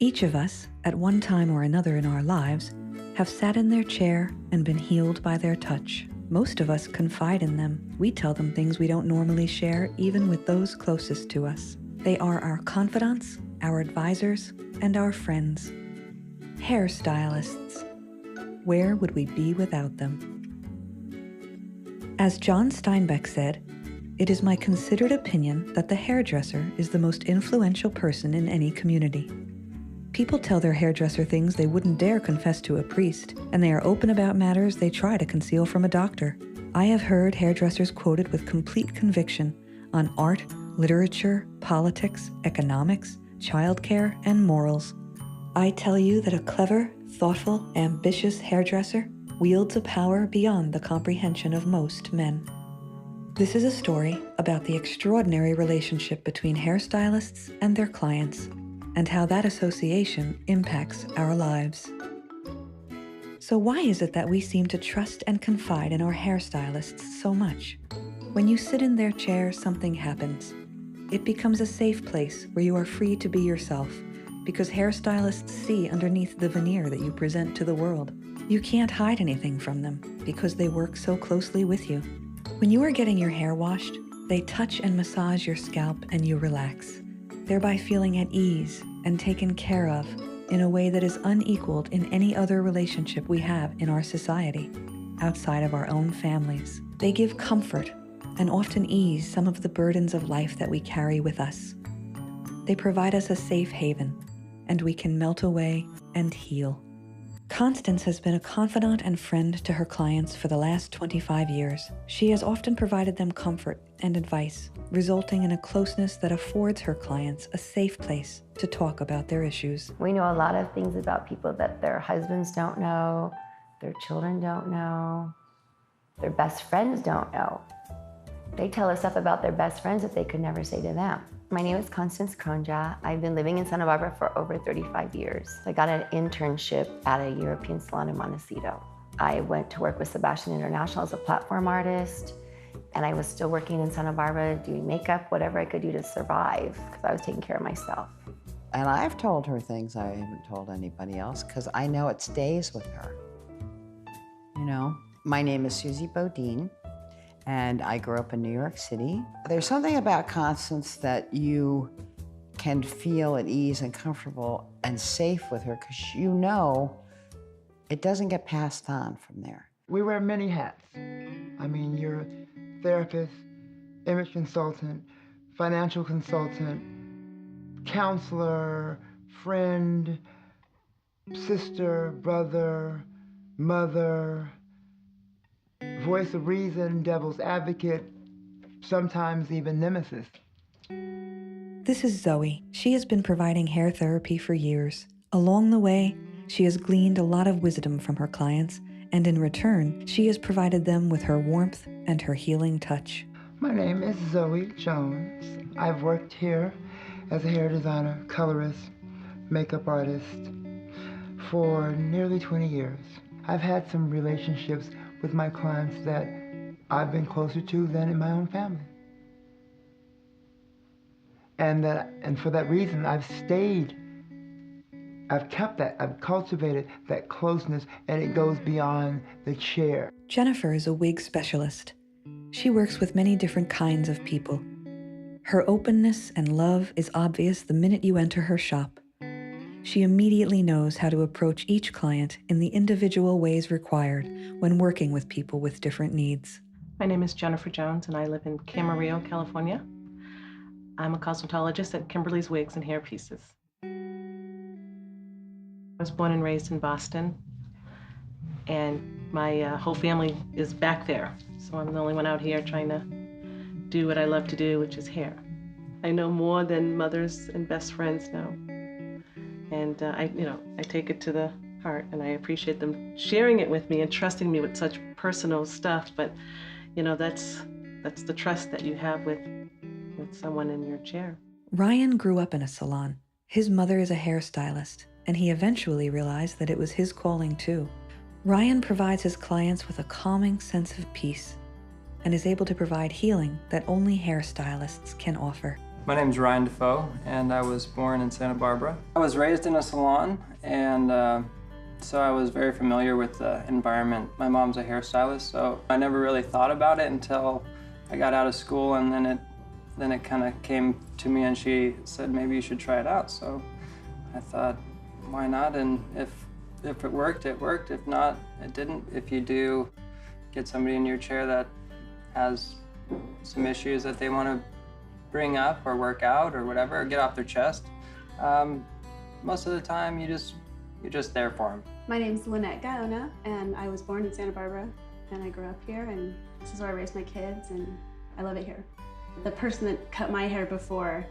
Each of us, at one time or another in our lives, have sat in their chair and been healed by their touch. Most of us confide in them. We tell them things we don't normally share, even with those closest to us. They are our confidants, our advisors, and our friends. Hairstylists. Where would we be without them? As John Steinbeck said, "It is my considered opinion that the hairdresser is the most influential person in any community." People tell their hairdresser things they wouldn't dare confess to a priest, and they are open about matters they try to conceal from a doctor. I have heard hairdressers quoted with complete conviction on art, literature, politics, economics, childcare, and morals. I tell you that a clever, thoughtful, ambitious hairdresser wields a power beyond the comprehension of most men. This is a story about the extraordinary relationship between hairstylists and their clients, and how that association impacts our lives. So why is it that we seem to trust and confide in our hairstylists so much? When you sit in their chair, something happens. It becomes a safe place where you are free to be yourself, because hairstylists see underneath the veneer that you present to the world. You can't hide anything from them, because they work so closely with you. When you are getting your hair washed, they touch and massage your scalp and you relax, thereby feeling at ease and taken care of in a way that is unequaled in any other relationship we have in our society, outside of our own families. They give comfort and often ease some of the burdens of life that we carry with us. They provide us a safe haven, and we can melt away and heal. Constance has been a confidant and friend to her clients for the last 25 years. She has often provided them comfort and advice, resulting in a closeness that affords her clients a safe place to talk about their issues. We know a lot of things about people that their husbands don't know, their children don't know, their best friends don't know. They tell us stuff about their best friends that they could never say to them. My name is Constance Kronja. I've been living in Santa Barbara for over 35 years. I got an internship at a European salon in Montecito. I went to work with Sebastian International as a platform artist, and I was still working in Santa Barbara doing makeup, whatever I could do to survive, because I was taking care of myself. And I've told her things I haven't told anybody else, because I know it stays with her. You know, my name is Susie Bodine, and I grew up in New York City. There's something about Constance that you can feel at ease and comfortable and safe with her, because you know it doesn't get passed on from there. We wear many hats. I mean, you're a therapist, image consultant, financial consultant, counselor, friend, sister, brother, mother, voice of reason, devil's advocate, sometimes even nemesis. This is Zoe. She has been providing hair therapy for years. Along the way, she has gleaned a lot of wisdom from her clients, and in return, she has provided them with her warmth and her healing touch. My name is Zoe Jones. I've worked here as a hair designer, colorist, makeup artist for nearly 20 years. I've had some relationships with my clients that I've been closer to than in my own family. And for that reason, I've kept that, I've cultivated that closeness, and it goes beyond the chair. Jennifer is a wig specialist. She works with many different kinds of people. Her openness and love is obvious the minute you enter her shop. She immediately knows how to approach each client in the individual ways required when working with people with different needs. My name is Jennifer Jones, and I live in Camarillo, California. I'm a cosmetologist at Kimberly's Wigs and Hair Pieces. I was born and raised in Boston, and my whole family is back there. So I'm the only one out here trying to do what I love to do, which is hair. I know more than mothers and best friends know. And I take it to the heart, and I appreciate them sharing it with me and trusting me with such personal stuff. But, that's the trust that you have with someone in your chair. Ryan grew up in a salon. His mother is a hairstylist, and he eventually realized that it was his calling too. Ryan provides his clients with a calming sense of peace and is able to provide healing that only hairstylists can offer. My name's Ryan Defoe, and I was born in Santa Barbara. I was raised in a salon, and so I was very familiar with the environment. My mom's a hairstylist, so I never really thought about it until I got out of school, and then it kind of came to me, and she said, maybe you should try it out. So I thought, why not? And if it worked, it worked. If not, it didn't. If you do get somebody in your chair that has some issues that they want to bring up or work out or whatever, or get off their chest, most of the time you're just there for them. My name's Lynette Gaona, and I was born in Santa Barbara, and I grew up here, and this is where I raised my kids, and I love it here. The person that cut my hair before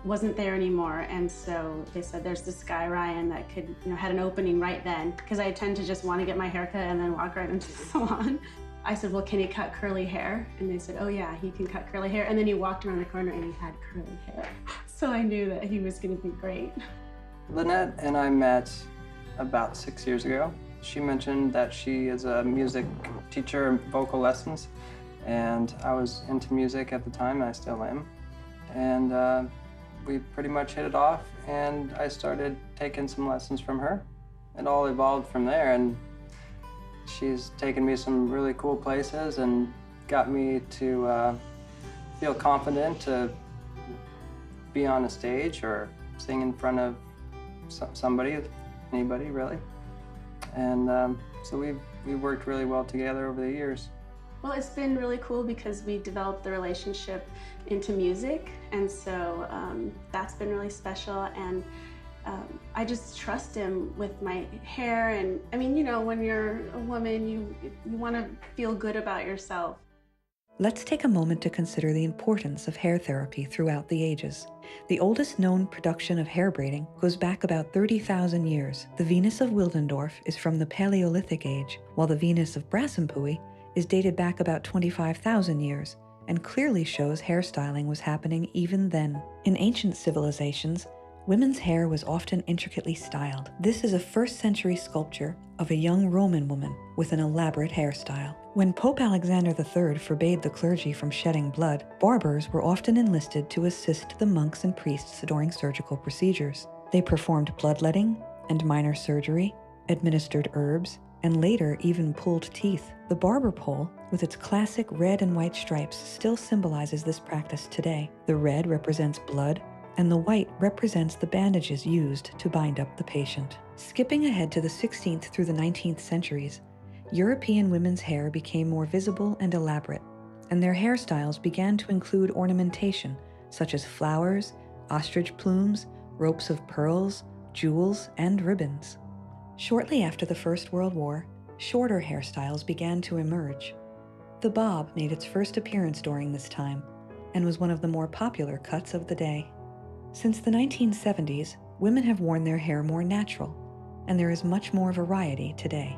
wasn't there anymore, and so they said there's this guy, Ryan, that could, had an opening right then, because I tend to just want to get my hair cut and then walk right into the salon. I said, well, can he cut curly hair? And they said, oh yeah, he can cut curly hair. And then he walked around the corner and he had curly hair. So I knew that he was gonna be great. Lynette and I met about 6 years ago. She mentioned that she is a music teacher and vocal lessons, and I was into music at the time, and I still am. And we pretty much hit it off, and I started taking some lessons from her. It all evolved from there, and she's taken me some really cool places and got me to feel confident to be on a stage or sing in front of somebody, anybody really. And so we've worked really well together over the years. Well, it's been really cool because we developed the relationship into music, and so that's been really special. And I just trust him with my hair, and I mean, when you're a woman, you want to feel good about yourself. Let's take a moment to consider the importance of hair therapy throughout the ages. The oldest known production of hair braiding goes back about 30,000 years. The Venus of Wildendorf is from the Paleolithic age, while the Venus of Brassenpui is dated back about 25,000 years, and clearly shows hairstyling was happening even then. In ancient civilizations, women's hair was often intricately styled. This is a 1st century sculpture of a young Roman woman with an elaborate hairstyle. When Pope Alexander III forbade the clergy from shedding blood, barbers were often enlisted to assist the monks and priests during surgical procedures. They performed bloodletting and minor surgery, administered herbs, and later even pulled teeth. The barber pole, with its classic red and white stripes, still symbolizes this practice today. The red represents blood, and the white represents the bandages used to bind up the patient. Skipping ahead to the 16th through the 19th centuries, European women's hair became more visible and elaborate, and their hairstyles began to include ornamentation, such as flowers, ostrich plumes, ropes of pearls, jewels, and ribbons. Shortly after the First World War, shorter hairstyles began to emerge. The bob made its first appearance during this time, and was one of the more popular cuts of the day. Since the 1970s, women have worn their hair more natural, and there is much more variety today.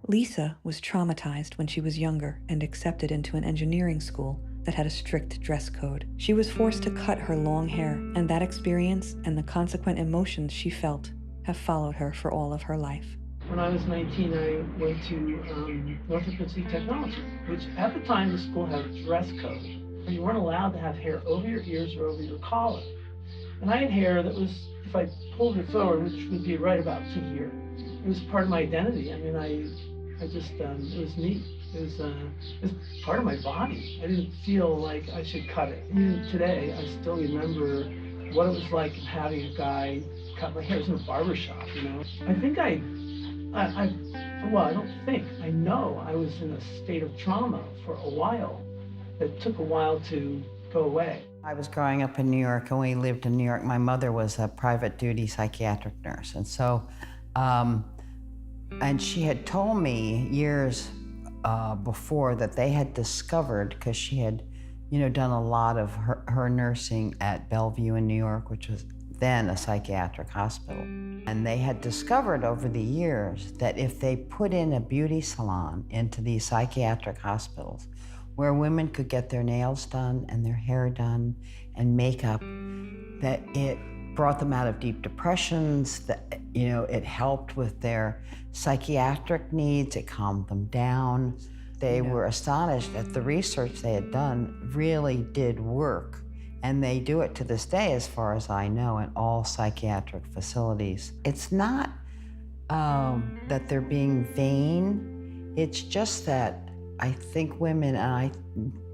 Lisa was traumatized when she was younger and accepted into an engineering school that had a strict dress code. She was forced to cut her long hair, and that experience and the consequent emotions she felt have followed her for all of her life. When I was 19, I went to Northrop Institute of Technology, which at the time the school had a dress code. And you weren't allowed to have hair over your ears or over your collar. And I had hair that was, if I pulled it forward, which would be right about to here, it was part of my identity. I mean, I just, it was me. It was part of my body. I didn't feel like I should cut it. Even today, I still remember what it was like having a guy cut my hair. It was in a barber shop, I think I don't think, I know I was in a state of trauma for a while. It took a while to go away. I was growing up in New York, and we lived in New York. My mother was a private duty psychiatric nurse, and so, and she had told me years before that they had discovered, because she had, done a lot of her nursing at Bellevue in New York, which was then a psychiatric hospital. And they had discovered over the years that if they put in a beauty salon into these psychiatric hospitals, where women could get their nails done and their hair done and makeup, that it brought them out of deep depressions, that, it helped with their psychiatric needs, it calmed them down. They were astonished that the research they had done really did work And they do it to this day, as far as I know, in all psychiatric facilities. It's not that they're being vain. It's just that I think women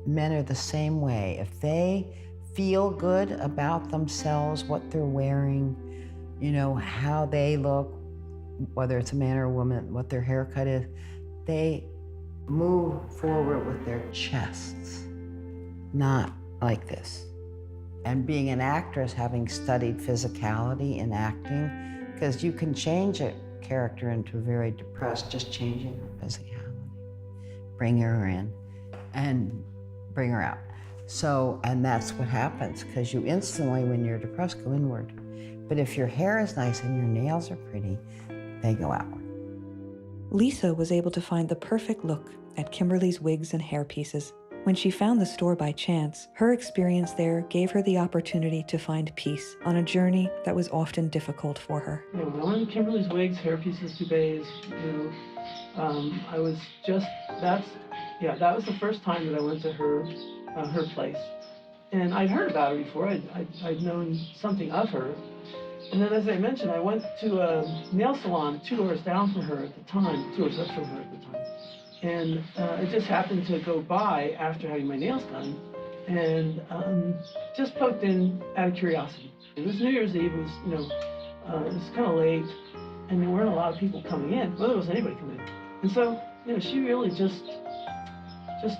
men are the same way. If they feel good about themselves, what they're wearing, you know, how they look, whether it's a man or a woman, what their haircut is, they move forward with their chests, not like this. And being an actress, having studied physicality in acting, because you can change a character into very depressed, just changing her physicality. Bring her in and bring her out. So, and that's what happens, because you instantly, when you're depressed, go inward. But if your hair is nice and your nails are pretty, they go outward. Lisa was able to find the perfect look at Kimberly's wigs and hairpieces. When she found the store by chance, her experience there gave her the opportunity to find peace on a journey that was often difficult for her. You know, when I went to Kimberly's wigs, hairpieces, duvets, you know, I was just, that was the first time that I went to her place. And I'd heard about her before, I'd known something of her. And then, as I mentioned, I went to a nail salon 2 doors down from her at the time, 2 doors up from her at the time. And it just happened to go by after having my nails done, and just poked in out of curiosity. It was New Year's Eve, it was, you know, it was kind of late, and there weren't a lot of people coming in. Well, there wasn't anybody coming in. And so, you know, she really just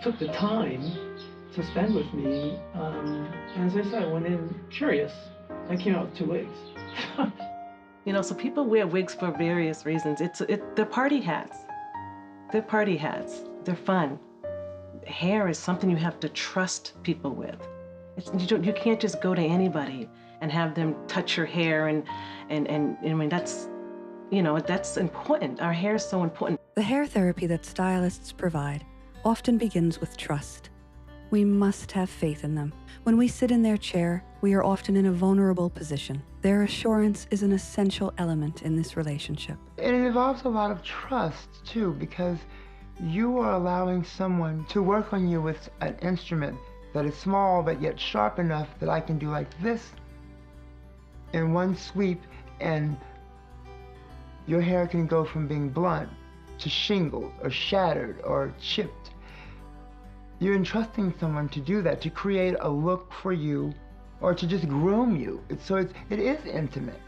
took the time to spend with me. And as I said, I went in curious. I came out with 2 wigs. You know, so people wear wigs for various reasons. They're party hats. They're party hats. They're fun. Hair is something you have to trust people with. You can't just go to anybody and have them touch your hair and I mean, that's, you know, that's important. Our hair is so important. The hair therapy that stylists provide often begins with trust. We must have faith in them. When we sit in their chair, we are often in a vulnerable position. Their assurance is an essential element in this relationship. And it involves a lot of trust, too, because you are allowing someone to work on you with an instrument that is small but yet sharp enough that I can do like this in one sweep, and your hair can go from being blunt to shingled or shattered or chipped. You're entrusting someone to do that, to create a look for you or to just groom you. It is intimate.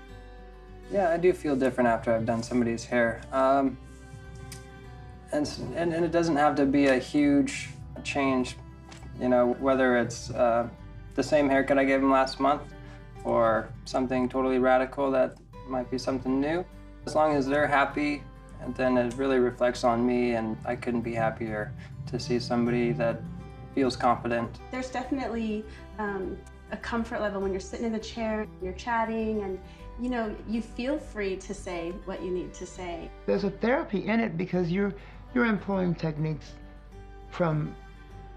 Yeah, I do feel different after I've done somebody's hair. And it doesn't have to be a huge change, you know, whether it's the same haircut I gave them last month or something totally radical that might be something new. As long as they're happy, and then it really reflects on me, and I couldn't be happier to see somebody that feels confident. There's definitely a comfort level when you're sitting in the chair, you're chatting, and you know, you feel free to say what you need to say. There's a therapy in it because you're employing techniques from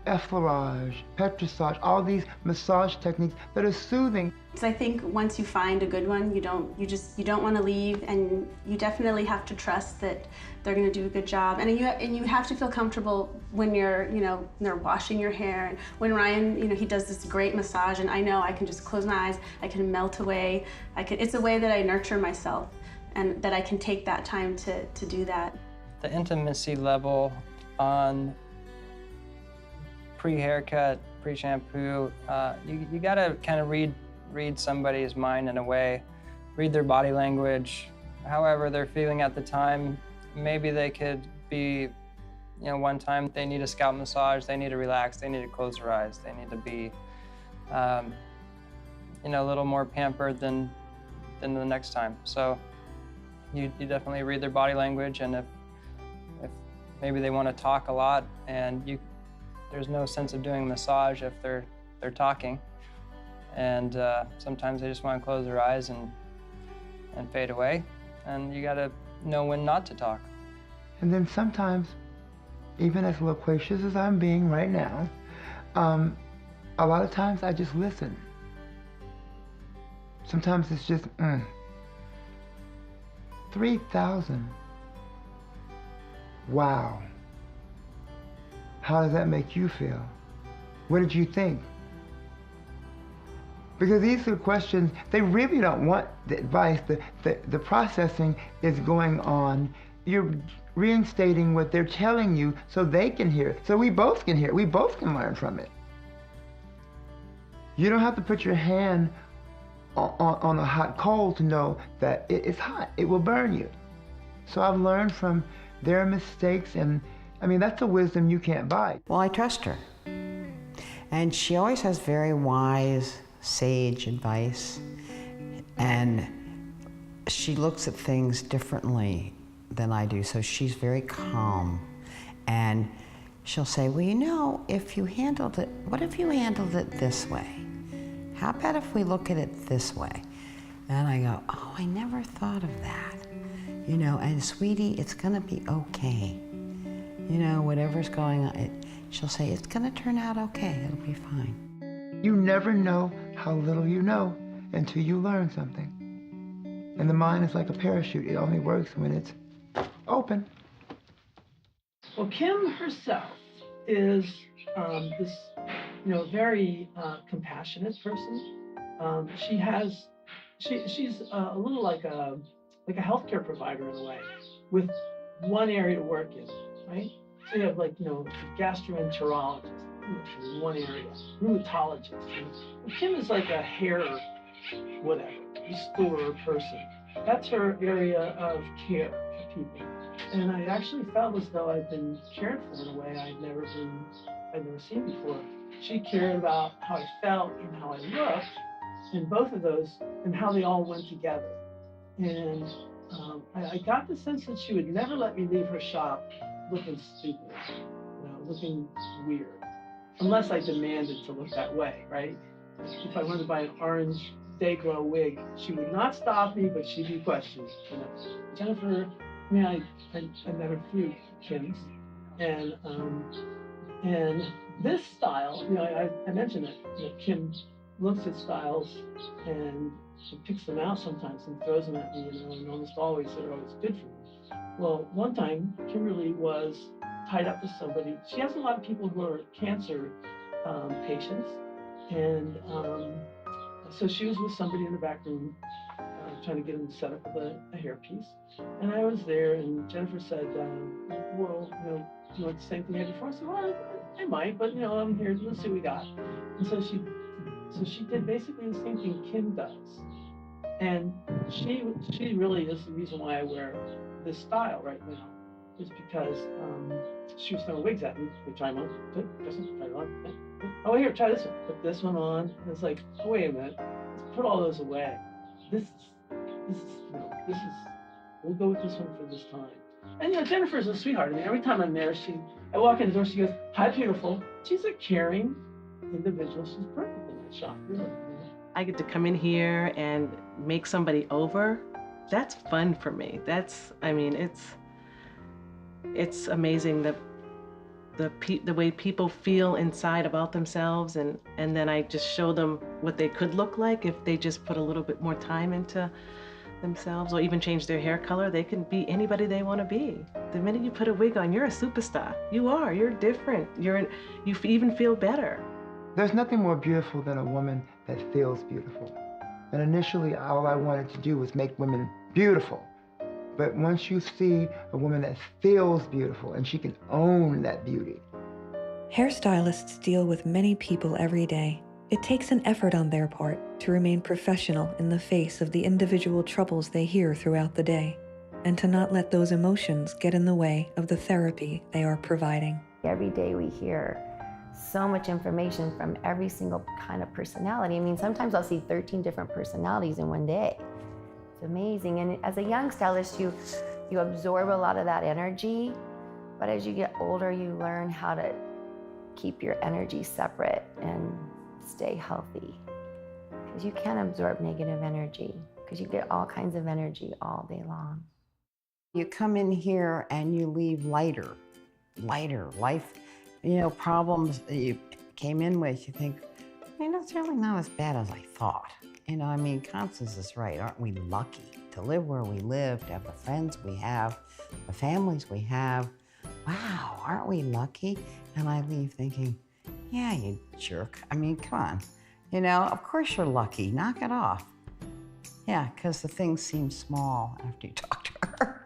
effleurage, petrissage, all these massage techniques that are soothing. So I think once you find a good one, you don't want to leave, and you definitely have to trust that they're going to do a good job. And you have to feel comfortable when you're, you know, they're washing your hair. And when Ryan, you know, he does this great massage, and I know I can just close my eyes, I can melt away. It's a way that I nurture myself, and that I can take that time to do that. The intimacy level on pre-haircut, pre-shampoo, you gotta kind of read somebody's mind in a way, read their body language, however they're feeling at the time. Maybe they could be, you know, one time they need a scalp massage, they need to relax, they need to close their eyes, they need to be, you know, a little more pampered than the next time. So you definitely read their body language, and if maybe they want to talk a lot and there's no sense of doing a massage if they're talking. And sometimes they just want to close their eyes and fade away. And you gotta know when not to talk. And then sometimes, even as loquacious as I'm being right now, a lot of times I just listen. Sometimes it's just, 3,000. Wow. How does that make you feel? What did you think? Because these are questions, they really don't want the advice. The processing is going on. You're reinstating what they're telling you so they can hear it. So we both can hear it. We both can learn from it. You don't have to put your hand on a hot coal to know that it's hot. It will burn you. So I've learned from their mistakes, and I mean, that's a wisdom you can't buy. Well, I trust her. And she always has very wise, sage advice. And she looks at things differently than I do, so she's very calm. And she'll say, well, you know, if you handled it, what if you handled it this way? How about if we look at it this way? And I go, oh, I never thought of that. You know, and sweetie, it's gonna be okay. You know, whatever's going on, she'll say, it's gonna turn out okay, it'll be fine. You never know how little you know until you learn something. And the mind is like a parachute. It only works when it's open. Well, Kim herself is this, you know, very compassionate person. She's a little like a healthcare provider in a way, with one area to work in, right? So you have like, you know, gastroenterologist in one area, rheumatologist. And Kim is like a hair, whatever, restorer person. That's her area of care for people. And I actually felt as though I'd been cared for in a way I'd never seen before. She cared about how I felt and how I looked, and both of those, and how they all went together. And I got the sense that she would never let me leave her shop looking stupid, you know, looking weird, unless I demanded to look that way, right? If I wanted to buy an orange day-glow wig, she would not stop me, but she'd be questioning, you know. Jennifer, I mean, I met her through Kim's, and this style, you know, I mentioned that, you know, Kim looks at styles and she picks them out sometimes and throws them at me, you know, and almost always they're always good for me. Well, one time, Kimberly was tied up with somebody. She has a lot of people who are cancer patients, and so she was with somebody in the back room trying to get them set up with a hairpiece. And I was there, and Jennifer said, well, you know, do you want the same thing I had before? I said, well, I might, but, you know, I'm here, let's see what we got. And so she did basically the same thing Kim does. And she really is the reason why I wear this style right now, is because she was throwing wigs at me. We try them on, this one, try it on. Oh, here, try this one. Put this one on. And it's like, oh, wait a minute, let's put all those away. We'll go with this one for this time. And, you know, Jennifer's a sweetheart. I mean, every time I'm there, I walk in the door, she goes, hi, beautiful. She's a caring individual. She's perfect in that shop, really. I get to come in here and make somebody over. That's fun for me. I mean, it's amazing the way people feel inside about themselves, and then I just show them what they could look like if they just put a little bit more time into themselves, or even change their hair color. They can be anybody they want to be. The minute you put a wig on, you're a superstar. You're different. You even feel better. There's nothing more beautiful than a woman that feels beautiful. And initially, all I wanted to do was make women beautiful. But once you see a woman that feels beautiful and she can own that beauty. Hairstylists deal with many people every day. It takes an effort on their part to remain professional in the face of the individual troubles they hear throughout the day, and to not let those emotions get in the way of the therapy they are providing. Every day we hear so much information from every single kind of personality. I mean, sometimes I'll see 13 different personalities in one day. It's amazing. And as a young stylist, you absorb a lot of that energy, but as you get older, you learn how to keep your energy separate and stay healthy. Because you can't absorb negative energy, because you get all kinds of energy all day long. You come in here and you leave lighter. Life, you know, problems that you came in with, you think, you know, it's really not as bad as I thought. You know, I mean, Constance is right. Aren't we lucky to live where we live, to have the friends we have, the families we have? Wow, aren't we lucky? And I leave thinking, yeah, you jerk. I mean, come on. You know, of course you're lucky. Knock it off. Yeah, because the things seem small after you talk to her.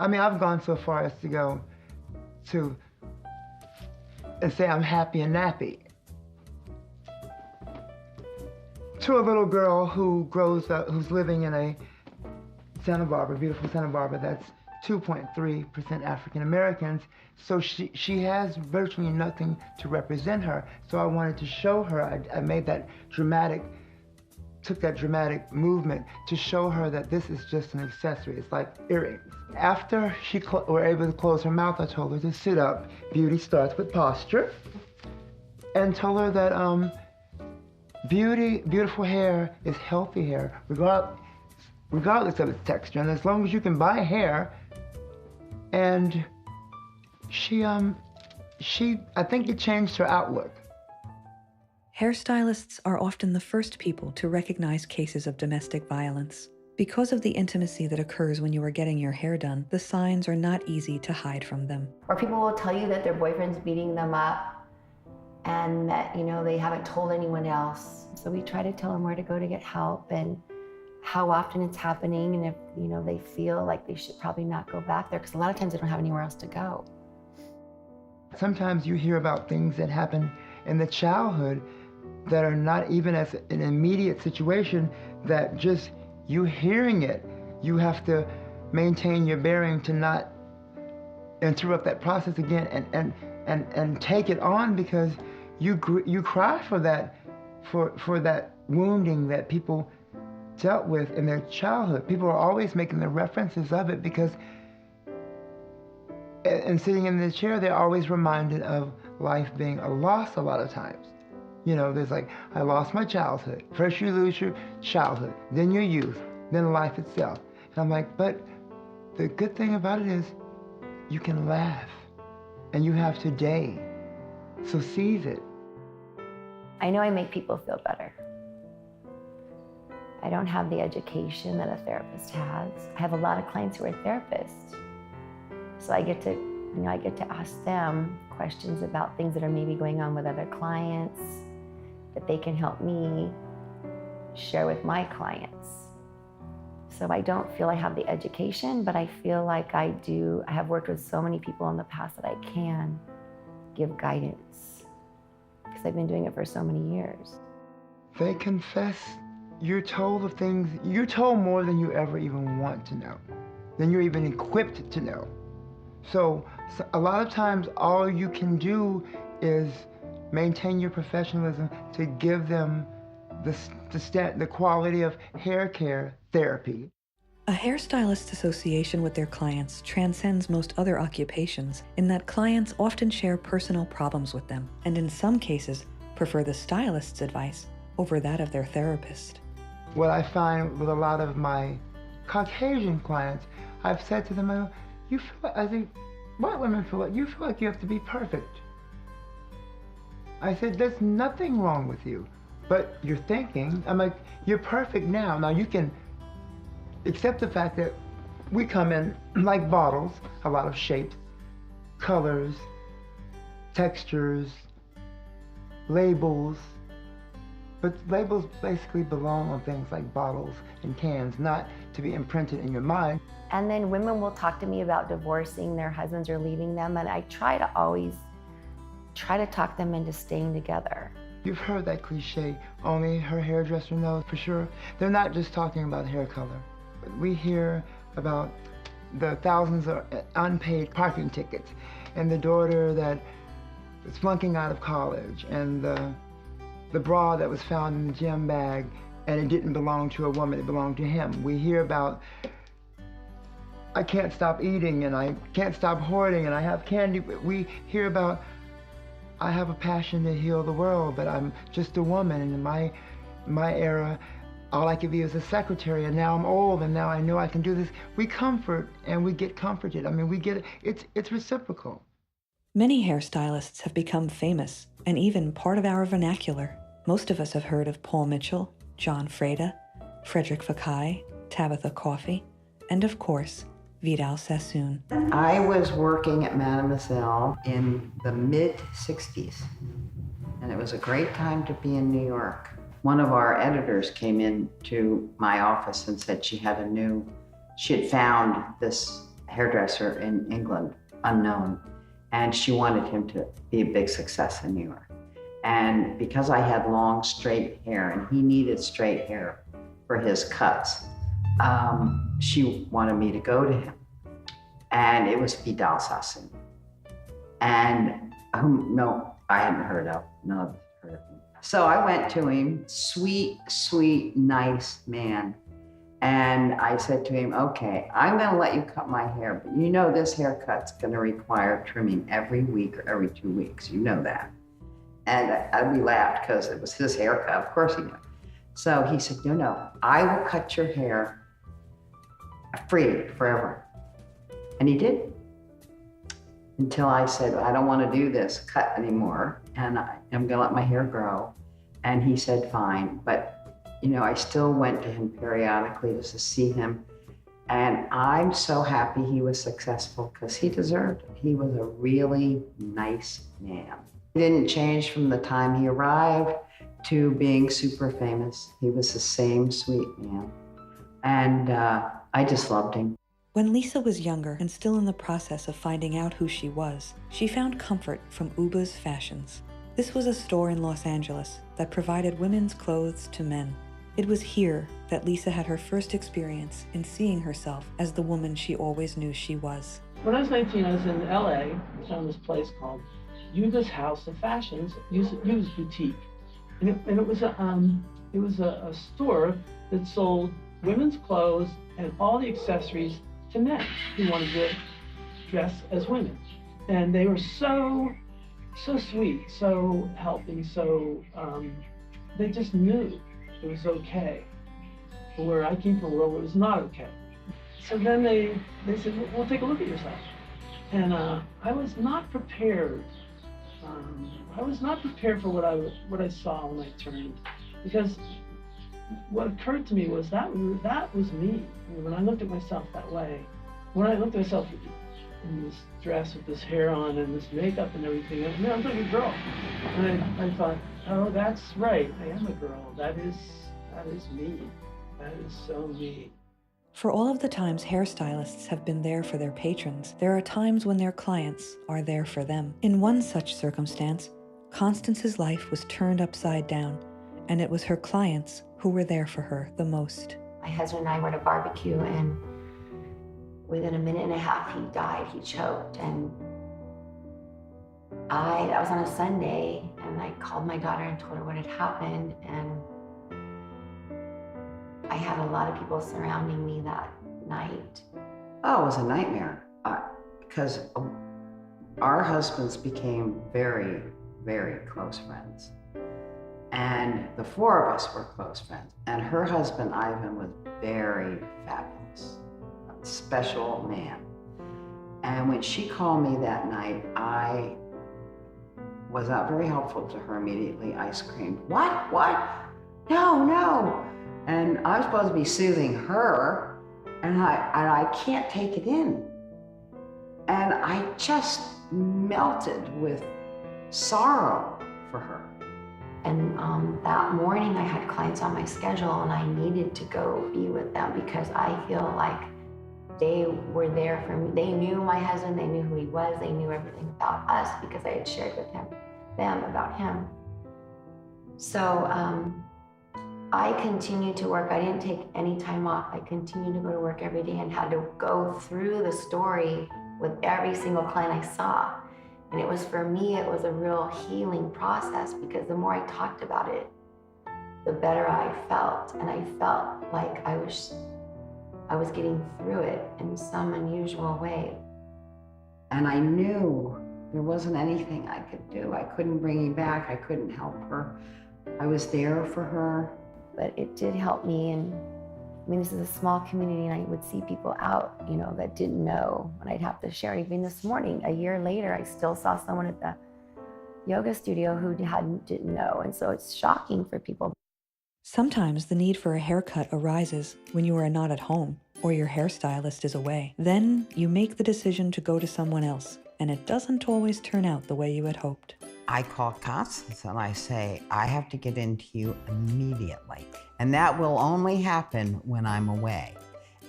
I mean, I've gone so far as to go to and say I'm happy and nappy. To a little girl who grows up, who's living in a Santa Barbara, beautiful Santa Barbara, that's 2.3% African Americans. So she has virtually nothing to represent her. So I wanted to show her, I made that dramatic, took that dramatic movement to show her that this is just an accessory. It's like earrings. After she were able to close her mouth, I told her to sit up. Beauty starts with posture. And told her that beautiful hair is healthy hair, regardless of its texture. And as long as you can buy hair, and I think it changed her outlook. Hairstylists are often the first people to recognize cases of domestic violence. Because of the intimacy that occurs when you are getting your hair done, the signs are not easy to hide from them. Or people will tell you that their boyfriend's beating them up and that, you know, they haven't told anyone else. So we try to tell them where to go to get help and how often it's happening, and if, you know, they feel like they should probably not go back there, because a lot of times they don't have anywhere else to go. Sometimes you hear about things that happen in the childhood that are not even as an immediate situation, that just you hearing it, you have to maintain your bearing to not interrupt that process again and take it on, because you cry for that, for that wounding that people dealt with in their childhood. People are always making the references of it because, and sitting in the chair, they're always reminded of life being a loss a lot of times. You know, there's like, I lost my childhood. First you lose your childhood, then your youth, then life itself. And I'm like, but the good thing about it is you can laugh and you have today. So seize it. I know I make people feel better. I don't have the education that a therapist has. I have a lot of clients who are therapists. So I get to ask them questions about things that are maybe going on with other clients that they can help me share with my clients. So I don't feel I have the education, but I feel like I do. I have worked with so many people in the past that I can give guidance, because I've been doing it for so many years. They confess. You're told of things, you're told more than you ever even want to know, than you're even equipped to know. So a lot of times all you can do is maintain your professionalism to give them the quality of hair care therapy. A hairstylist association with their clients transcends most other occupations in that clients often share personal problems with them, and in some cases prefer the stylist's advice over that of their therapist. What I find with a lot of my Caucasian clients, I've said to them, you feel like, I think white women feel like you have to be perfect. I said, there's nothing wrong with you, but you're thinking. I'm like, you're perfect now. Now you can accept the fact that we come in like bottles, a lot of shapes, colors, textures, labels. But labels basically belong on things like bottles and cans, not to be imprinted in your mind. And then women will talk to me about divorcing their husbands or leaving them, and I try to always talk them into staying together. You've heard that cliche, only her hairdresser knows for sure. They're not just talking about hair color. We hear about the thousands of unpaid parking tickets, and the daughter that is flunking out of college, and the bra that was found in the gym bag, and it didn't belong to a woman, it belonged to him. We hear about, I can't stop eating, and I can't stop hoarding, and I have candy. We hear about, I have a passion to heal the world, but I'm just a woman, and in my era, all I could be was a secretary, and now I'm old, and now I know I can do this. We comfort, and we get comforted. I mean, we get it. It's reciprocal. Many hairstylists have become famous and even part of our vernacular. Most of us have heard of Paul Mitchell, John Freda, Frederick Fekkai, Tabitha Coffey, and of course, Vidal Sassoon. I was working at Mademoiselle in the mid-60s, and it was a great time to be in New York. One of our editors came into my office and said she had found this hairdresser in England, unknown, and she wanted him to be a big success in New York. And because I had long, straight hair, and he needed straight hair for his cuts, she wanted me to go to him. And it was Vidal Sassoon. And no, I hadn't heard of, none of us heard of him. So I went to him, sweet, sweet, nice man. And I said to him, okay, I'm gonna let you cut my hair, but you know this haircut's gonna require trimming every week or every 2 weeks, you know that. And we laughed because it was his haircut, of course he knew. So he said, no, I will cut your hair free forever. And he did. Until I said, I don't want to do this cut anymore, and I'm gonna let my hair grow. And he said, fine. But, you know, I still went to him periodically just to see him. And I'm so happy he was successful because he deserved it. He was a really nice man. He didn't change from the time he arrived to being super famous. He was the same sweet man. And I just loved him. When Lisa was younger and still in the process of finding out who she was, she found comfort from Uba's Fashions. This was a store in Los Angeles that provided women's clothes to men. It was here that Lisa had her first experience in seeing herself as the woman she always knew she was. When I was 19, I was in LA. I found this place called Uba's House of Fashions, Uba's Boutique. And it was a store that sold women's clothes and all the accessories to men who wanted to dress as women. And they were so sweet, so helping, so they just knew it was okay. Where I came from a world where it was not okay. So then they said, well, take a look at yourself. And I was not prepared. I was not prepared for what I saw when I turned, because what occurred to me was that was me. I mean, when I looked at myself that way, when I looked at myself in this dress with this hair on and this makeup and everything, I mean, I was like a girl. And I thought, oh, that's right, I am a girl. That is me. That is so me. For all of the times hairstylists have been there for their patrons, there are times when their clients are there for them. In one such circumstance, Constance's life was turned upside down, and it was her clients who were there for her the most. My husband and I were at a barbecue, and within a minute and a half, he died. He choked. And that was on a Sunday, and I called my daughter and told her what had happened. And I had a lot of people surrounding me that night. Oh, it was a nightmare because our husbands became very, very close friends. And the four of us were close friends. And her husband, Ivan, was very fabulous, a special man. And when she called me that night, I was not very helpful to her immediately. I screamed, what? No. And I was supposed to be soothing her, and I can't take it in. And I just melted with sorrow for her. And that morning I had clients on my schedule, and I needed to go be with them because I feel like they were there for me. They knew my husband, they knew who he was, they knew everything about us because I had shared with them about him. So I continued to work. I didn't take any time off. I continued to go to work every day and had to go through the story with every single client I saw. And it was, for me, it was a real healing process because the more I talked about it, the better I felt. And I felt like I was getting through it in some unusual way. And I knew there wasn't anything I could do. I couldn't bring him back. I couldn't help her. I was there for her. But it did help me. And I mean, this is a small community, and I would see people out, you know, that didn't know, and I'd have to share. Even this morning, a year later, I still saw someone at the yoga studio who didn't know. And so it's shocking for people. Sometimes the need for a haircut arises when you are not at home or your hairstylist is away. Then you make the decision to go to someone else, and it doesn't always turn out the way you had hoped. I call Constance and I say, I have to get into you immediately. And that will only happen when I'm away.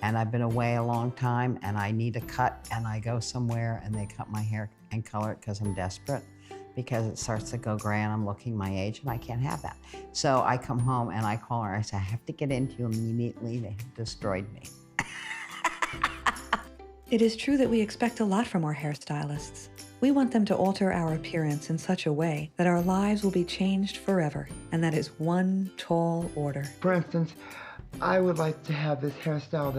And I've been away a long time and I need a cut, and I go somewhere and they cut my hair and color it because I'm desperate, because it starts to go gray and I'm looking my age and I can't have that. So I come home and I call her, I say, I have to get into you immediately. They have destroyed me. It is true that we expect a lot from our hairstylists. We want them to alter our appearance in such a way that our lives will be changed forever, and that is one tall order. For instance, I would like to have this hairstyle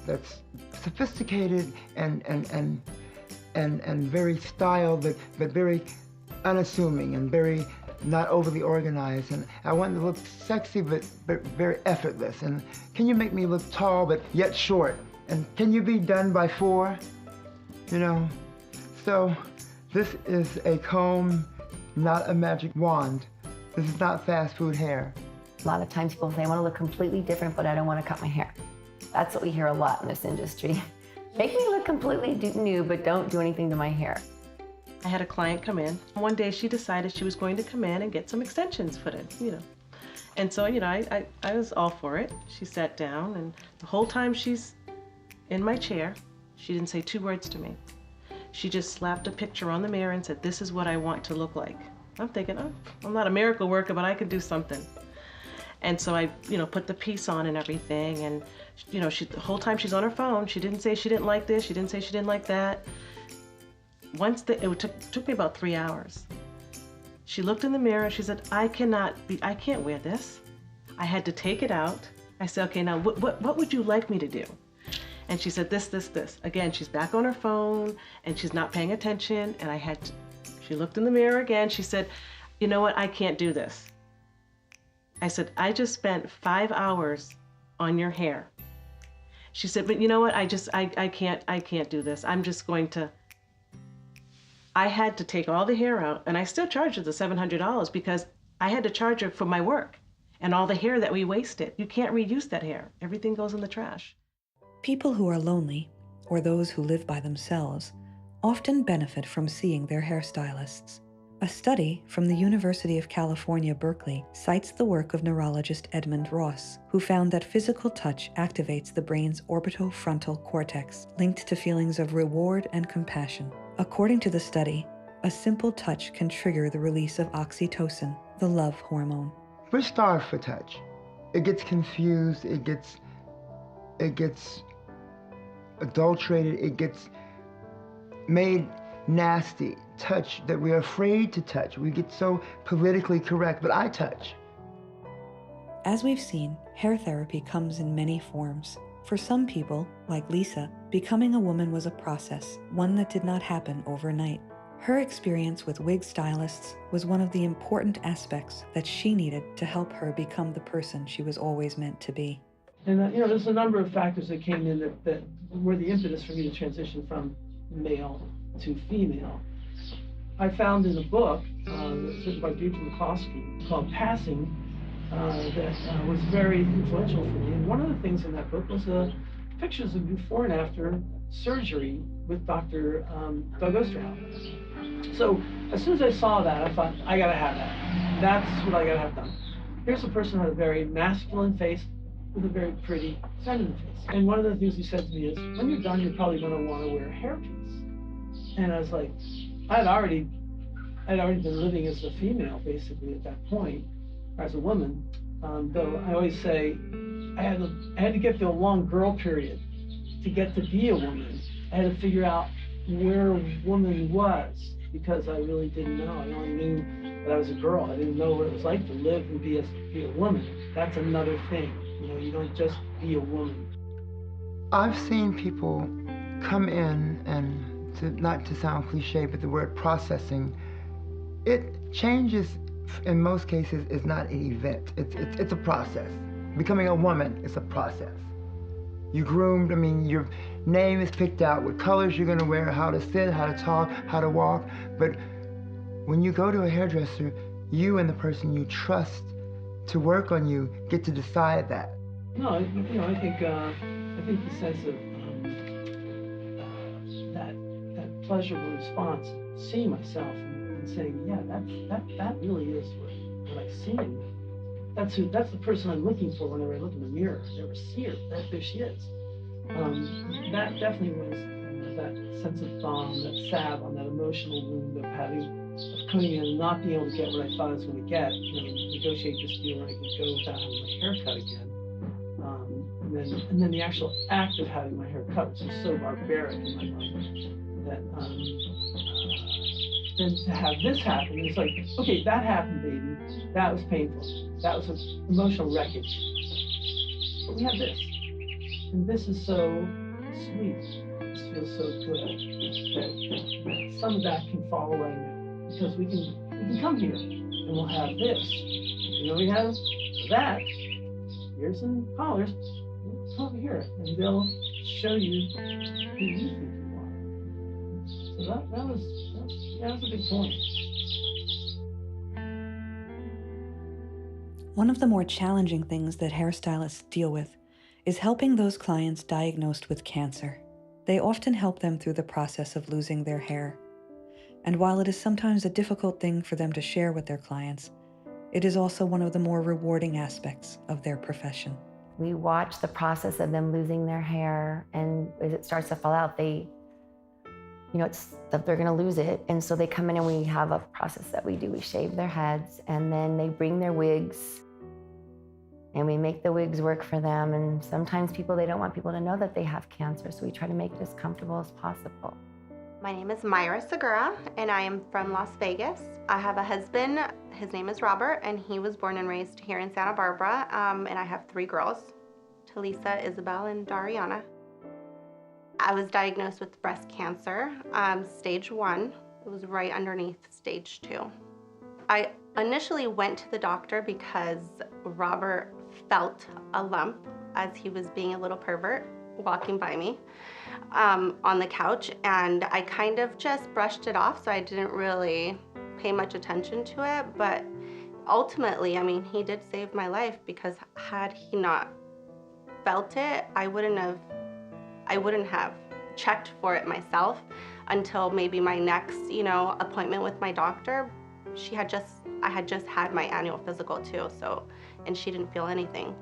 that's sophisticated and very styled, but very unassuming and very not overly organized. And I want it to look sexy, but very effortless. And can you make me look tall, but yet short? And can you be done by 4? You know? So this is a comb, not a magic wand. This is not fast food hair. A lot of times people say, I want to look completely different, but I don't want to cut my hair. That's what we hear a lot in this industry. Make me look completely new, but don't do anything to my hair. I had a client come in. One day she decided she was going to come in and get some extensions put in, And so, I was all for it. She sat down, and the whole time she's in my chair, she didn't say 2 words to me. She just slapped a picture on the mirror and said, this is what I want to look like. I'm thinking, oh, I'm not a miracle worker, but I could do something. And so I, put the piece on and everything. And, the whole time she's on her phone, she didn't say she didn't like this. She didn't say she didn't like that. It took me about 3 hours. She looked in the mirror. She said, I can't wear this. I had to take it out. I said, okay, now what would you like me to do? And she said, this. Again, she's back on her phone and she's not paying attention. And she looked in the mirror again. She said, you know what? I can't do this. I said, I just spent 5 hours on your hair. She said, but you know what? I can't do this. I had to take all the hair out, and I still charged her the $700 because I had to charge her for my work and all the hair that we wasted. You can't reuse that hair. Everything goes in the trash. People who are lonely, or those who live by themselves, often benefit from seeing their hairstylists. A study from the University of California, Berkeley, cites the work of neurologist Edmund Ross, who found that physical touch activates the brain's orbitofrontal cortex, linked to feelings of reward and compassion. According to the study, a simple touch can trigger the release of oxytocin, the love hormone. We're starved for touch. It gets confused, it gets adulterated, it gets made nasty. Touch that we're afraid to touch. We get so politically correct, but I touch. As we've seen, hair therapy comes in many forms. For some people, like Lisa, becoming a woman was a process, one that did not happen overnight. Her experience with wig stylists was one of the important aspects that she needed to help her become the person she was always meant to be. And there's a number of factors that came in that were the impetus for me to transition from male to female. I found in a book written by Deidre McCloskey called Passing that was very influential for me. And one of the things in that book was pictures of before and after surgery with Dr. Doug Osterhout. So as soon as I saw that, I thought, I gotta have that. That's what I gotta have done. Here's a person with a very masculine face with a very pretty feminine face. And one of the things he said to me is, when you're done, you're probably gonna wanna wear a hairpiece. And I was like, I'd already been living as a female basically at that point, or as a woman. Though I always say I had to get through a long girl period to get to be a woman. I had to figure out where a woman was because I really didn't know. I only knew that I was a girl. I didn't know what it was like to live and be a woman. That's another thing. You don't just be a woman. I've seen people come in and, not to sound cliche, but the word processing, it changes, in most cases, is not an event. It's a process. Becoming a woman is a process. You groomed, your name is picked out, what colors you're gonna wear, how to sit, how to talk, how to walk. But when you go to a hairdresser, you and the person you trust to work on you get to decide that. No, I think the sense of that pleasurable response, seeing myself and saying, yeah, that really is what I see in me. That's the person I'm looking for whenever I look in the mirror. I never see her. There she is. That definitely was that sense of balm, that salve on that emotional wound of coming in and not being able to get what I thought I was going to get. Negotiate this deal where I could go without having my hair cut again. And then the actual act of having my hair cut, which is so barbaric in my mind, that then to have this happen, it's like, okay, that happened, baby. That was painful. That was an emotional wreckage. But we have this. And this is so sweet. This feels so good that some of that can fall away now. Because we can come here and we'll have this. We have that. Here's some collars. Come over here and they'll show you who you think you are. So that was a big point. One of the more challenging things that hairstylists deal with is helping those clients diagnosed with cancer. They often help them through the process of losing their hair. And while it is sometimes a difficult thing for them to share with their clients, it is also one of the more rewarding aspects of their profession. We watch the process of them losing their hair, and as it starts to fall out, they're gonna lose it. And so they come in and we have a process that we do. We shave their heads and then they bring their wigs and we make the wigs work for them. And sometimes they don't want people to know that they have cancer, so we try to make it as comfortable as possible. My name is Myra Segura, and I am from Las Vegas. I have a husband, his name is Robert, and he was born and raised here in Santa Barbara, and I have 3 girls, Talisa, Isabel, and Dariana. I was diagnosed with breast cancer, stage 1. It was right underneath stage 2. I initially went to the doctor because Robert felt a lump as he was being a little pervert walking by me on the couch, and I kind of just brushed it off, so I didn't really pay much attention to it. But ultimately, he did save my life, because had he not felt it, I wouldn't have checked for it myself until maybe my next appointment with my doctor. I had just had my annual physical too, and she didn't feel anything.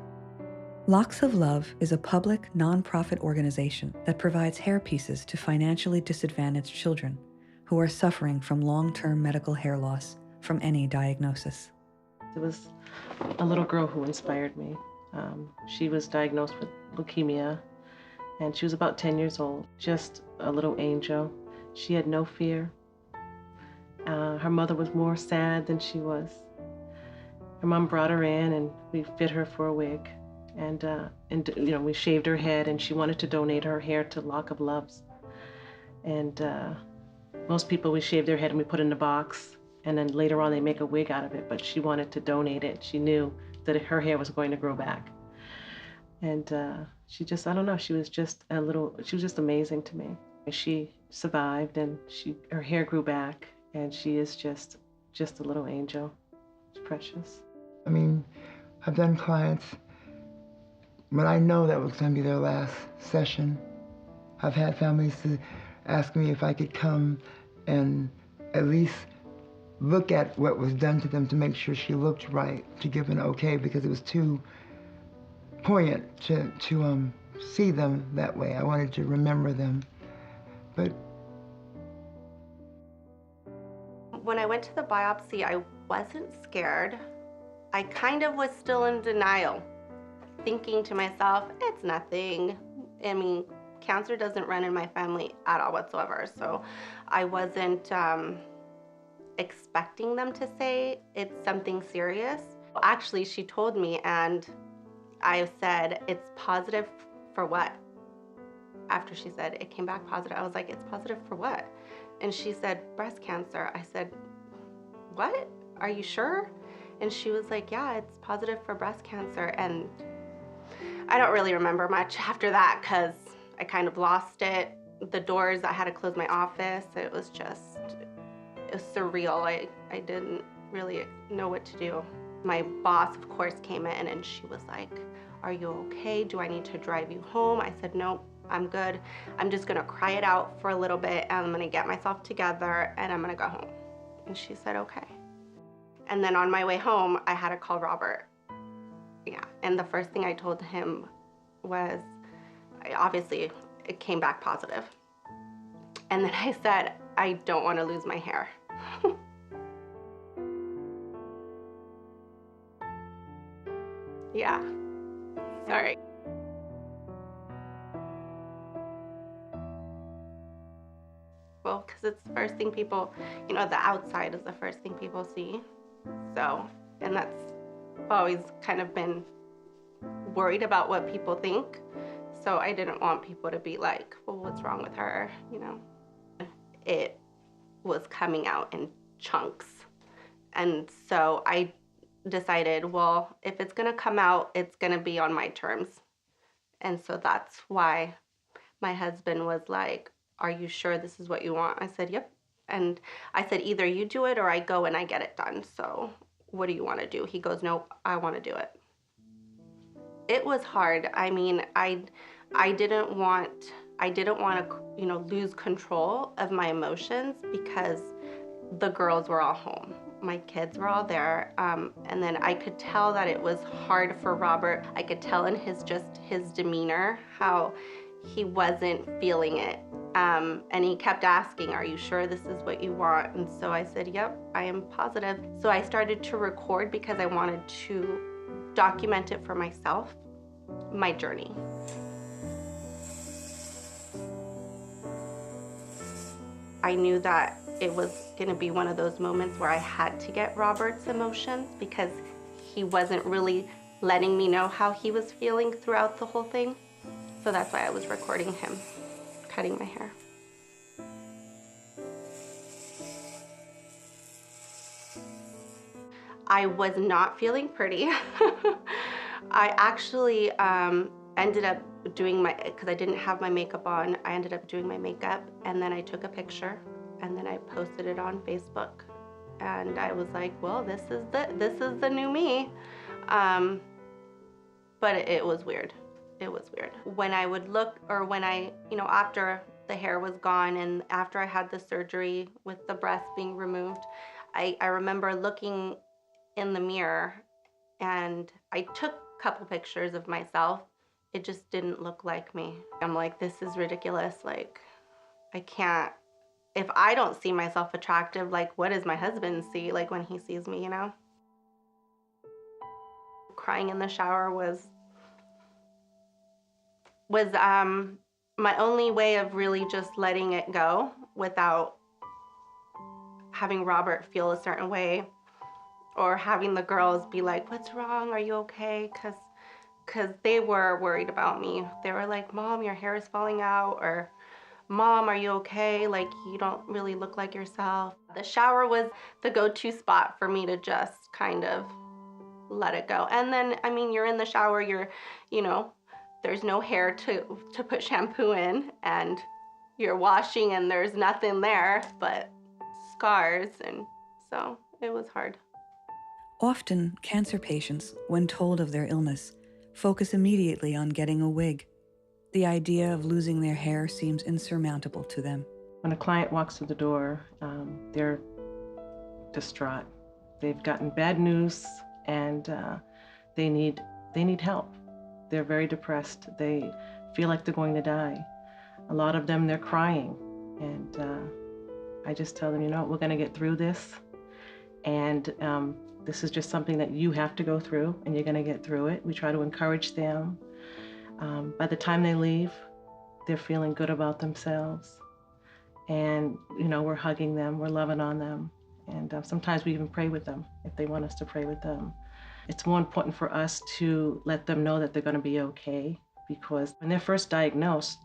Locks of Love is a public, nonprofit organization that provides hair pieces to financially disadvantaged children who are suffering from long-term medical hair loss from any diagnosis. It was a little girl who inspired me. She was diagnosed with leukemia, and she was about 10 years old, just a little angel. She had no fear. Her mother was more sad than she was. Her mom brought her in, and we fit her for a wig. And we shaved her head, and she wanted to donate her hair to Lock of Loves. And most people, we shave their head and we put it in a box, and then later on they make a wig out of it, but she wanted to donate it. She knew that her hair was going to grow back. And she just, I don't know, she was just amazing to me. She survived, and her hair grew back, and she is just a little angel. It's precious. I've done clients when I know that was going to be their last session. I've had families to ask me if I could come and at least look at what was done to them to make sure she looked right, to give an okay, because it was too poignant to see them that way. I wanted to remember them. But when I went to the biopsy, I wasn't scared. I kind of was still in denial, thinking to myself, it's nothing. Cancer doesn't run in my family at all whatsoever, so I wasn't expecting them to say it's something serious. Actually, she told me, and I said, it's positive for what? After she said it came back positive, I was like, it's positive for what? And she said, breast cancer. I said, what? Are you sure? And she was like, yeah, it's positive for breast cancer. And I don't really remember much after that, because I kind of lost it. The doors, I had to close my office. It was surreal. I didn't really know what to do. My boss, of course, came in, and she was like, are you okay? Do I need to drive you home? I said, nope, I'm good. I'm just gonna cry it out for a little bit and I'm gonna get myself together and I'm gonna go home. And she said, okay. And then on my way home, I had to call Robert. Yeah, and the first thing I told him was, obviously, it came back positive. And then I said, I don't want to lose my hair. Yeah, sorry. Well, because it's the first thing people, you know, the outside is the first thing people see. So, and that's always kind of been worried about what people think. So I didn't want people to be like, well, what's wrong with her, you know? It was coming out in chunks. And so I decided, well, if it's gonna come out, it's gonna be on my terms. And so that's why my husband was like, are you sure this is what you want? I said, yep. And I said, either you do it or I go and I get it done. So what do you want to do? He goes, nope, I want to do it. It was hard. I mean, I didn't want to, you know, lose control of my emotions because the girls were all home. My kids were all there. And then I could tell that it was hard for Robert. I could tell in his demeanor how he wasn't feeling it. And he kept asking, are you sure this is what you want? And so I said, yep, I am positive. So I started to record because I wanted to document it for myself, my journey. I knew that it was gonna be one of those moments where I had to get Robert's emotions because he wasn't really letting me know how he was feeling throughout the whole thing. So that's why I was recording him cutting my hair. I was not feeling pretty. I actually ended up doing because I didn't have my makeup on, I ended up doing my makeup and then I took a picture and then I posted it on Facebook. And I was like, well, this is the new me. But it was weird. It was weird. When I would look, or when I, you know, after the hair was gone and after I had the surgery with the breast being removed, I remember looking in the mirror and I took a couple pictures of myself. It just didn't look like me. I'm like, this is ridiculous. Like, I can't, if I don't see myself attractive, like what does my husband see, like when he sees me, you know? Crying in the shower was my only way of really just letting it go without having Robert feel a certain way or having the girls be like, what's wrong? Are you okay? Because they were worried about me. They were like, Mom, your hair is falling out, or Mom, are you okay? Like, you don't really look like yourself. The shower was the go-to spot for me to just kind of let it go. And then, I mean, you're in the shower, you know, there's no hair to put shampoo in, and you're washing and there's nothing there but scars, and so it was hard. Often, cancer patients, when told of their illness, focus immediately on getting a wig. The idea of losing their hair seems insurmountable to them. When a client walks through the door, they're distraught. They've gotten bad news and they need help. They're very depressed. They feel like they're going to die. A lot of them, they're crying. And I just tell them, you know, we're going to get through this. And this is just something that you have to go through, and you're going to get through it. We try to encourage them. By the time they leave, they're feeling good about themselves. And, you know, we're hugging them, we're loving on them. And sometimes we even pray with them if they want us to pray with them. It's more important for us to let them know that they're going to be okay, because when they're first diagnosed,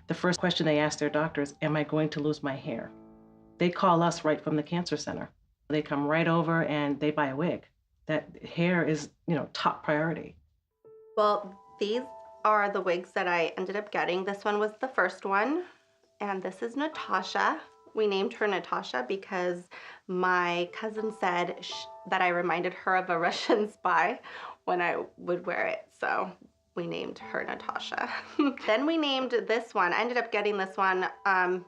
the first question they ask their doctor is, am I going to lose my hair? They call us right from the cancer center. They come right over and they buy a wig. That hair is, you know, top priority. Well, these are the wigs that I ended up getting. This one was the first one, and this is Natasha. We named her Natasha because my cousin said that I reminded her of a Russian spy when I would wear it. So we named her Natasha. Then we named this one, I ended up getting this one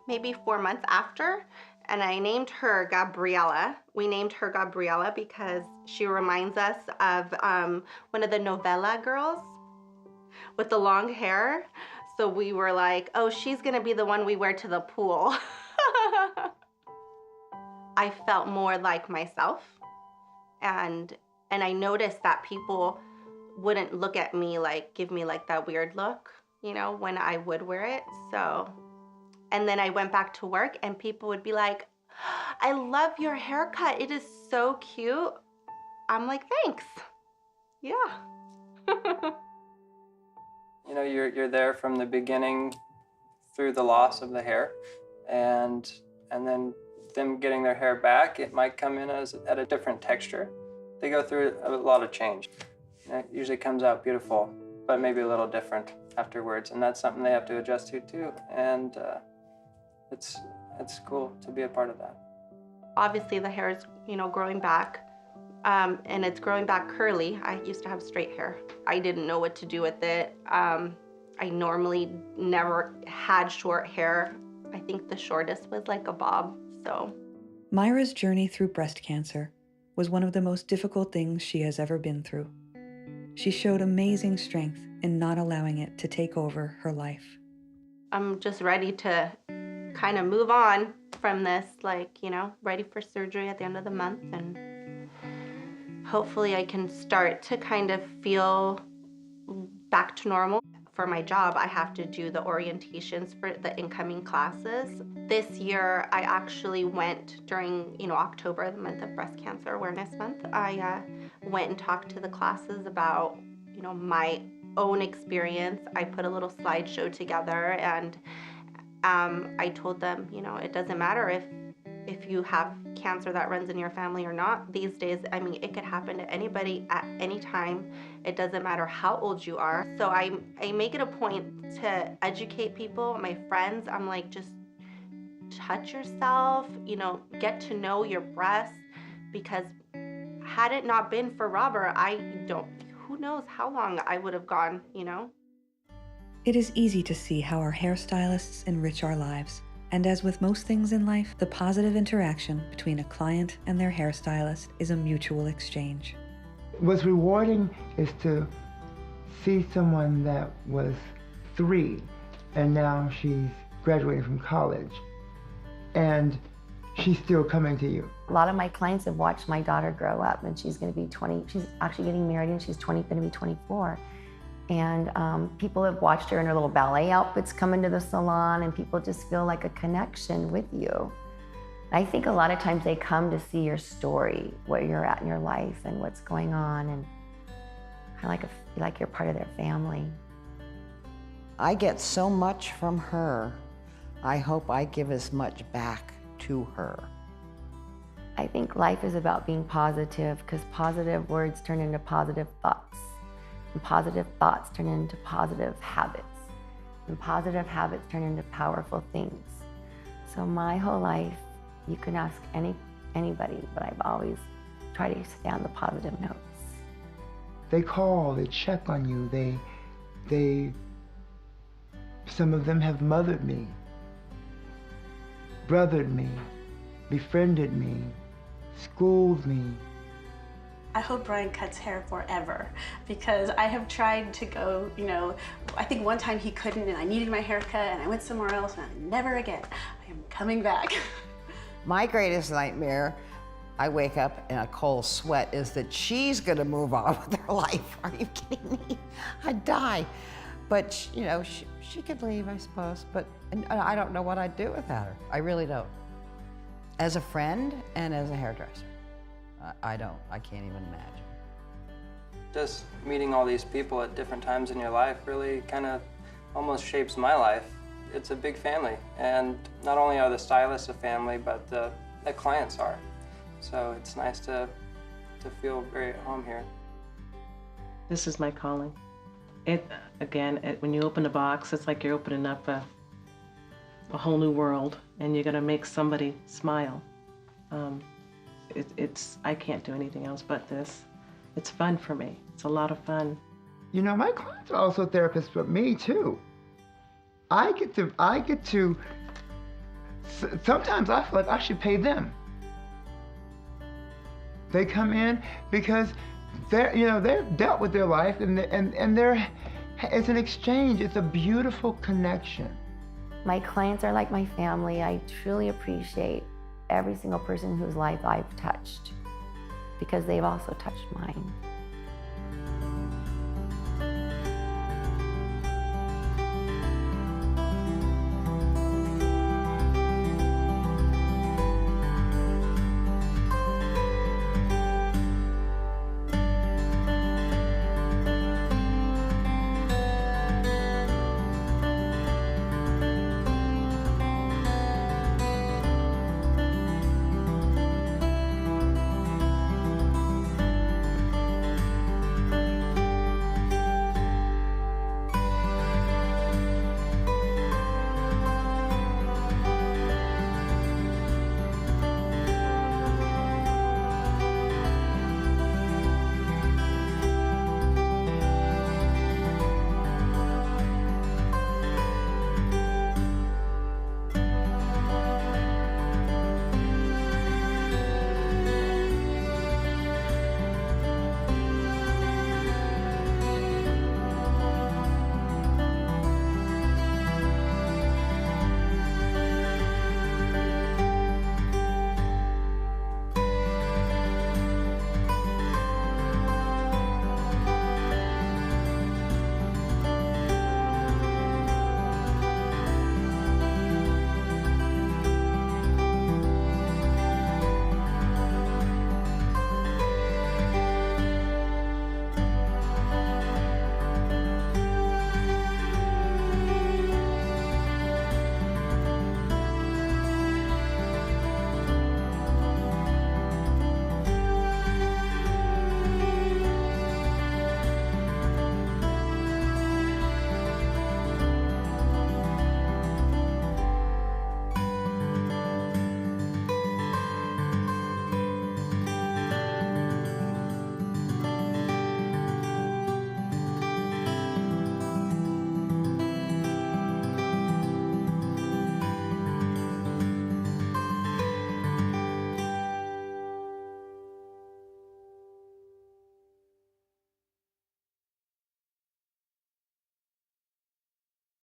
maybe 4 months after, and I named her Gabriella. We named her Gabriella because she reminds us of one of the novella girls with the long hair. So we were like, oh, she's gonna be the one we wear to the pool. I felt more like myself, and I noticed that people wouldn't look at me like, give me like that weird look, you know, when I would wear it. So, and then I went back to work and people would be like, I love your haircut. It is so cute. I'm like, thanks. Yeah. You know, you're there from the beginning through the loss of the hair, and then them getting their hair back, it might come in at a different texture. They go through a lot of change. It usually comes out beautiful, but maybe a little different afterwards, and that's something they have to adjust to too. And it's cool to be a part of that. Obviously, the hair is, you know, growing back, and it's growing back curly. I used to have straight hair. I didn't know what to do with it. I normally never had short hair. I think the shortest was like a bob. So, Myra's journey through breast cancer was one of the most difficult things she has ever been through. She showed amazing strength in not allowing it to take over her life. I'm just ready to kind of move on from this, like, you know, ready for surgery at the end of the month, and hopefully I can start to kind of feel back to normal. For my job, I have to do the orientations for the incoming classes. This year, I actually went during, you know, October, the month of Breast Cancer Awareness Month. I went and talked to the classes about, you know, my own experience. I put a little slideshow together, and I told them, you know, it doesn't matter if you have cancer that runs in your family or not. These days, I mean, it could happen to anybody at any time. It doesn't matter how old you are. So I make it a point to educate people, my friends. I'm like, just touch yourself, you know, get to know your breasts, because had it not been for Robert, who knows how long I would have gone, you know? It is easy to see how our hairstylists enrich our lives. And as with most things in life, the positive interaction between a client and their hairstylist is a mutual exchange. What's rewarding is to see someone that was 3 and now she's graduating from college and she's still coming to you. A lot of my clients have watched my daughter grow up, and she's going to be 20. She's actually getting married, and she's going to be 24. And people have watched her in her little ballet outfits come into the salon, and people just feel like a connection with you. I think a lot of times they come to see your story, where you're at in your life and what's going on, and kind of feel like you're part of their family. I get so much from her. I hope I give as much back to her. I think life is about being positive, because positive words turn into positive thoughts. And positive thoughts turn into positive habits. And positive habits turn into powerful things. So my whole life, you can ask anybody, but I've always tried to stay on the positive notes. They call, they check on you, some of them have mothered me, brothered me, befriended me, schooled me. I hope Brian cuts hair forever, because I have tried to go, you know, I think one time he couldn't and I needed my haircut and I went somewhere else, and never again. I am coming back. My greatest nightmare, I wake up in a cold sweat, is that she's gonna move on with her life. Are you kidding me? I'd die. But, you know, she could leave, I suppose, but I don't know what I'd do without her. I really don't. As a friend and as a hairdresser, I can't even imagine. Just meeting all these people at different times in your life really kind of almost shapes my life. It's a big family, and not only are the stylists a family, but the clients are. So it's nice to feel very at home here. This is my calling. When you open a box, it's like you're opening up a whole new world, and you're gonna make somebody smile. I can't do anything else but this. It's fun for me. It's a lot of fun. You know, my clients are also therapists, but me too. Sometimes I feel like I should pay them. They come in because they've dealt with their life and it's an exchange. It's a beautiful connection. My clients are like my family. I truly appreciate every single person whose life I've touched because they've also touched mine.